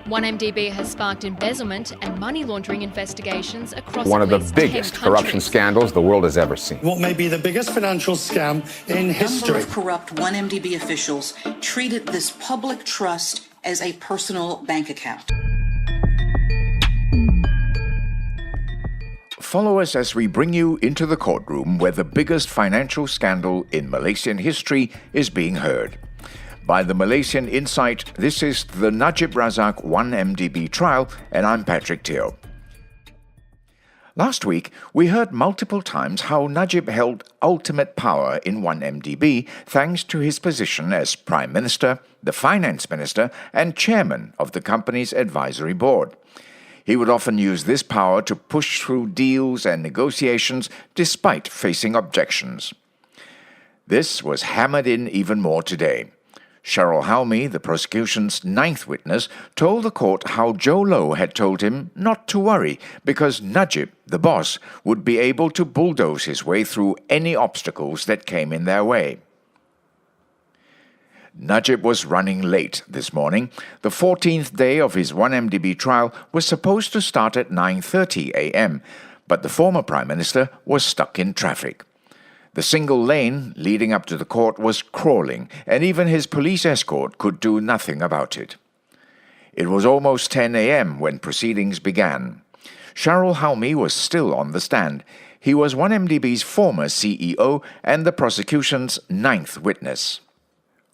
1MDB has sparked embezzlement and money laundering investigations across one of the at least biggest 10 corruption countries. scandals the world has ever seen. What may be the biggest financial scam in history. A number of corrupt 1MDB officials treated this public trust as a personal bank account. Follow us as we bring you into the courtroom where the biggest financial scandal in Malaysian history is being heard. By the Malaysian Insight, this is the Najib Razak 1MDB trial, and I'm Patrick Teo. Last week, we heard multiple times how Najib held ultimate power in 1MDB thanks to his position as Prime Minister, the Finance Minister, and Chairman of the company's advisory board. He would often use this power to push through deals and negotiations despite facing objections. This was hammered in even more today. Shahrol Halmi, the prosecution's ninth witness, told the court how Jho Low had told him not to worry because Najib, the boss, would be able to bulldoze his way through any obstacles that came in their way. Najib was running late this morning. The 14th day of his 1MDB trial was supposed to start at 9:30 a.m., but the former Prime Minister was stuck in traffic. The single lane leading up to the court was crawling, and even his police escort could do nothing about it. It was almost 10 a.m. when proceedings began. Shahrol Halmi was still on the stand. He was 1MDB's former CEO and the prosecution's ninth witness.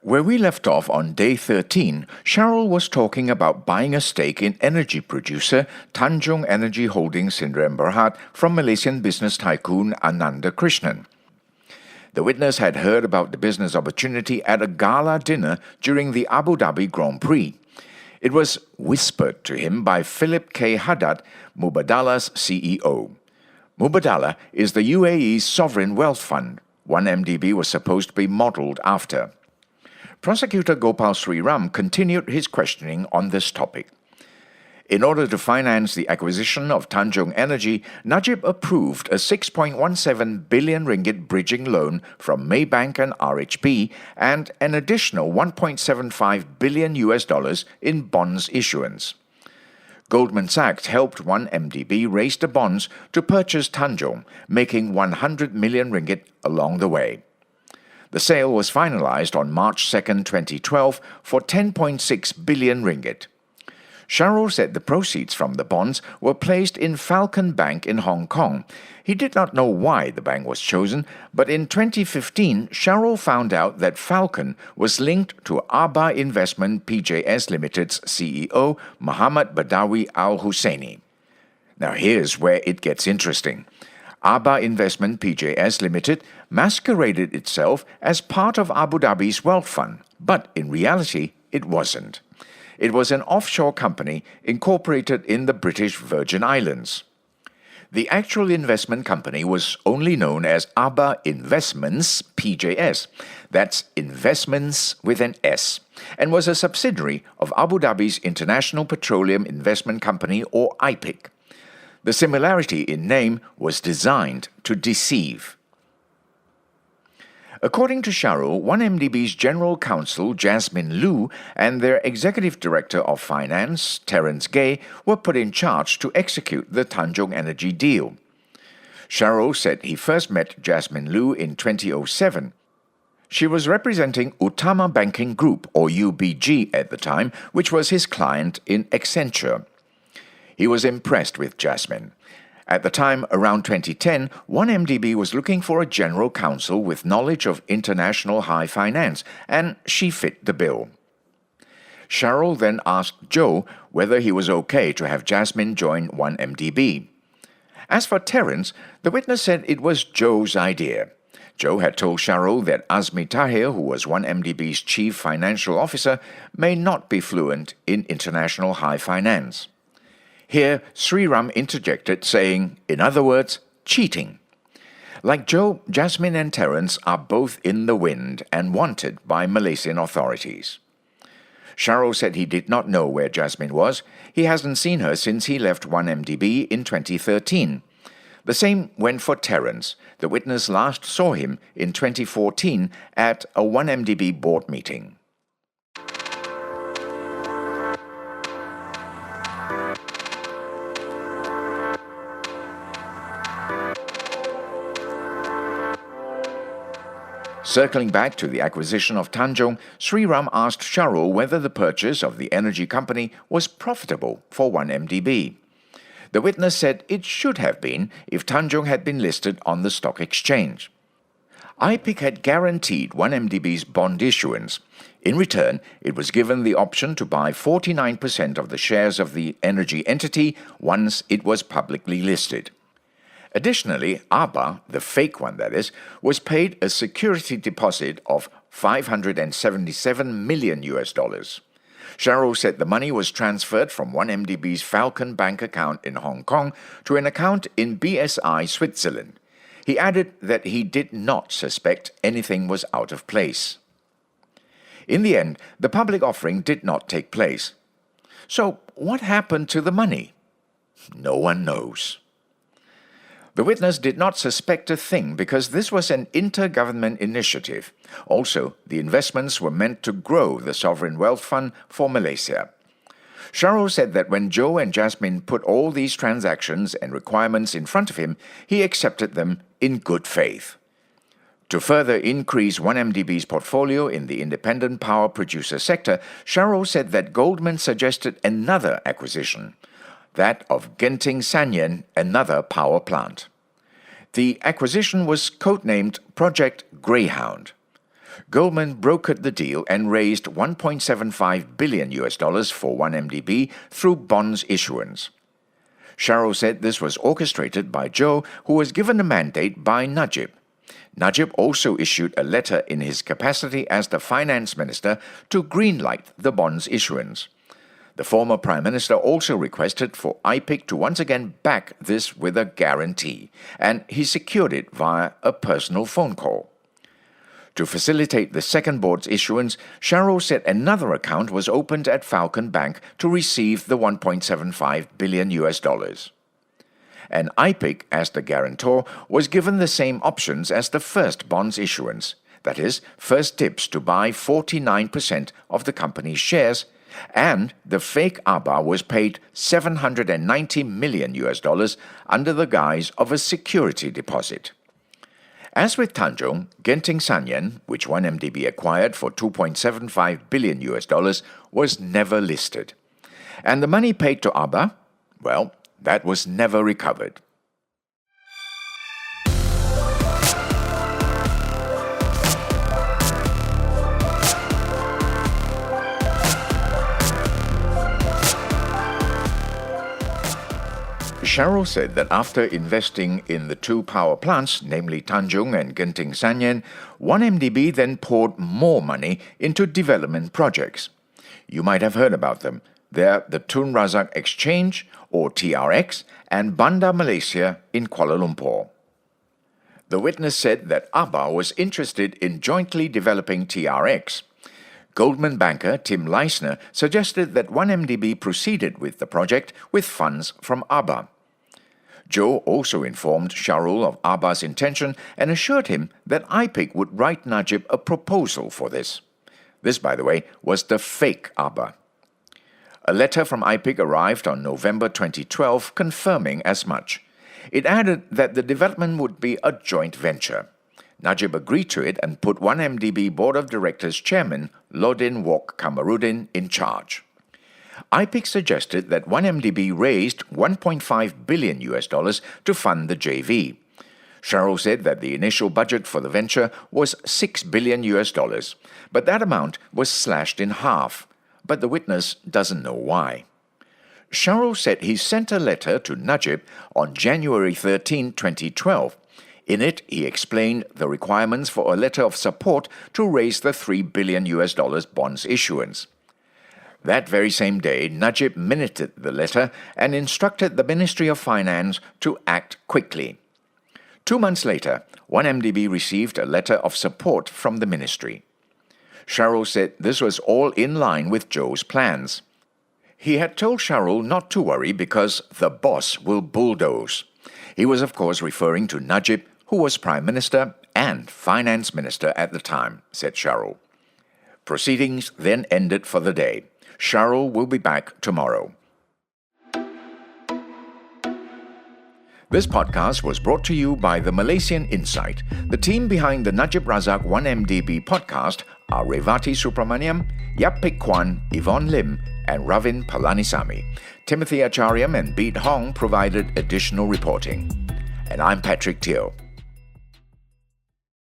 Where we left off on day 13, Shahrol was talking about buying a stake in energy producer Tanjung Energy Holdings Sdn Bhd from Malaysian business tycoon Ananda Krishnan. The witness had heard about the business opportunity at a gala dinner during the Abu Dhabi Grand Prix. It was whispered to him by Philip K. Haddad, Mubadala's CEO. Mubadala is the UAE's sovereign wealth fund. 1MDB was supposed to be modelled after. Prosecutor Gopal Sriram continued his questioning on this topic. In order to finance the acquisition of Tanjung Energy, Najib approved a 6.17 billion ringgit bridging loan from Maybank and RHB and an additional $1.75 billion in bonds issuance. Goldman Sachs helped 1MDB raise the bonds to purchase Tanjung, making 100 million ringgit along the way. The sale was finalized on March 2, 2012 for 10.6 billion ringgit. Shahrol said the proceeds from the bonds were placed in Falcon Bank in Hong Kong. He did not know why the bank was chosen, but in 2015, Shahrol found out that Falcon was linked to Aba Investment PJS Limited's CEO, Muhammad Badawi Al Husseini. Now here's where it gets interesting. Aba Investment PJS Limited masqueraded itself as part of Abu Dhabi's wealth fund, but in reality, it wasn't. It was an offshore company incorporated in the British Virgin Islands. The actual investment company was only known as Aba Investments PJS, that's Investments with an S, and was a subsidiary of Abu Dhabi's International Petroleum Investment Company or IPIC. The similarity in name was designed to deceive. According to Shahrol, 1MDB's General Counsel Jasmine Liu and their Executive Director of Finance, Terence Gay, were put in charge to execute the Tanjung Energy deal. Shahrol said he first met Jasmine Liu in 2007. She was representing Utama Banking Group, or UBG at the time, which was his client in Accenture. He was impressed with Jasmine. At the time, around 2010, 1MDB was looking for a general counsel with knowledge of international high finance, and she fit the bill. Shahrol then asked Jho whether he was okay to have Jasmine join 1MDB. As for Terence, the witness said it was Jho's idea. Jho had told Shahrol that Azmi Tahir, who was 1MDB's chief financial officer, may not be fluent in international high finance. Here, Sriram interjected, saying, in other words, cheating. Like Jho, Jasmine and Terence are both in the wind and wanted by Malaysian authorities. Shahrol said he did not know where Jasmine was. He hasn't seen her since he left 1MDB in 2013. The same went for Terence. The witness last saw him in 2014 at a 1MDB board meeting. Circling back to the acquisition of Tanjung, Sriram asked Shahrol whether the purchase of the energy company was profitable for 1MDB. The witness said it should have been if Tanjung had been listed on the stock exchange. IPIC had guaranteed 1MDB's bond issuance. In return, it was given the option to buy 49% of the shares of the energy entity once it was publicly listed. Additionally, ABBA, the fake one that is, was paid a security deposit of $577 million. Shahrol said the money was transferred from 1MDB's Falcon Bank account in Hong Kong to an account in BSI, Switzerland. He added that he did not suspect anything was out of place. In the end, the public offering did not take place. So, what happened to the money? No one knows. The witness did not suspect a thing because this was an inter-government initiative. Also, the investments were meant to grow the sovereign wealth fund for Malaysia. Shahrol said that when Jho and Jasmine put all these transactions and requirements in front of him, he accepted them in good faith. To further increase 1MDB's portfolio in the independent power producer sector, Shahrol said that Goldman suggested another acquisition, that of Genting Sanyan, another power plant. The acquisition was codenamed Project Greyhound. Goldman brokered the deal and raised $1.75 billion for 1MDB through bonds issuance. Shahrol said this was orchestrated by Jho, who was given a mandate by Najib. Najib also issued a letter in his capacity as the finance minister to greenlight the bonds issuance. The former Prime Minister also requested for IPIC to once again back this with a guarantee, and he secured it via a personal phone call. To facilitate the second board's issuance, Shahrol said another account was opened at Falcon Bank to receive the $1.75 billion. And IPIC, as the guarantor, was given the same options as the first bonds issuance, that is, first dibs to buy 49% of the company's shares, and the fake ABBA was paid $790 million under the guise of a security deposit. As with Tanjung, Genting Sanyan, which 1MDB acquired for $2.75 billion, was never listed. And the money paid to ABBA, well, that was never recovered. Shahrol said that after investing in the two power plants, namely Tanjung and Genting Sanyan, 1MDB then poured more money into development projects. You might have heard about them. They're the Tun Razak Exchange, or TRX, and Bandar Malaysia in Kuala Lumpur. The witness said that ABBA was interested in jointly developing TRX. Goldman banker Tim Leisner suggested that 1MDB proceeded with the project with funds from ABBA. Jho also informed Shahrol of ABBA's intention and assured him that IPIC would write Najib a proposal for this. This, by the way, was the fake ABBA. A letter from IPIC arrived on November 2012 confirming as much. It added that the development would be a joint venture. Najib agreed to it and put 1MDB Board of Directors Chairman Lodin Wok Kamarudin in charge. IPIC suggested that 1MDB raised $1.5 billion to fund the JV. Shahrol said that the initial budget for the venture was $6 billion, but that amount was slashed in half. But the witness doesn't know why. Shahrol said he sent a letter to Najib on January 13, 2012. In it, he explained the requirements for a letter of support to raise the $3 billion bonds issuance. That very same day, Najib minuted the letter and instructed the Ministry of Finance to act quickly. 2 months later, 1MDB received a letter of support from the ministry. Shahrol said this was all in line with Jho's plans. He had told Shahrol not to worry because the boss will bulldoze. He was, of course, referring to Najib, who was Prime Minister and Finance Minister at the time, said Shahrol. Proceedings then ended for the day. Shahrol will be back tomorrow. This podcast was brought to you by the Malaysian Insight. The team behind the Najib Razak 1MDB podcast are Revati Supramaniam, Yap Pik Kwan, Yvonne Lim, and Ravin Palanisamy. Timothy Acharyam and Beat Hong provided additional reporting. And I'm Patrick Teo.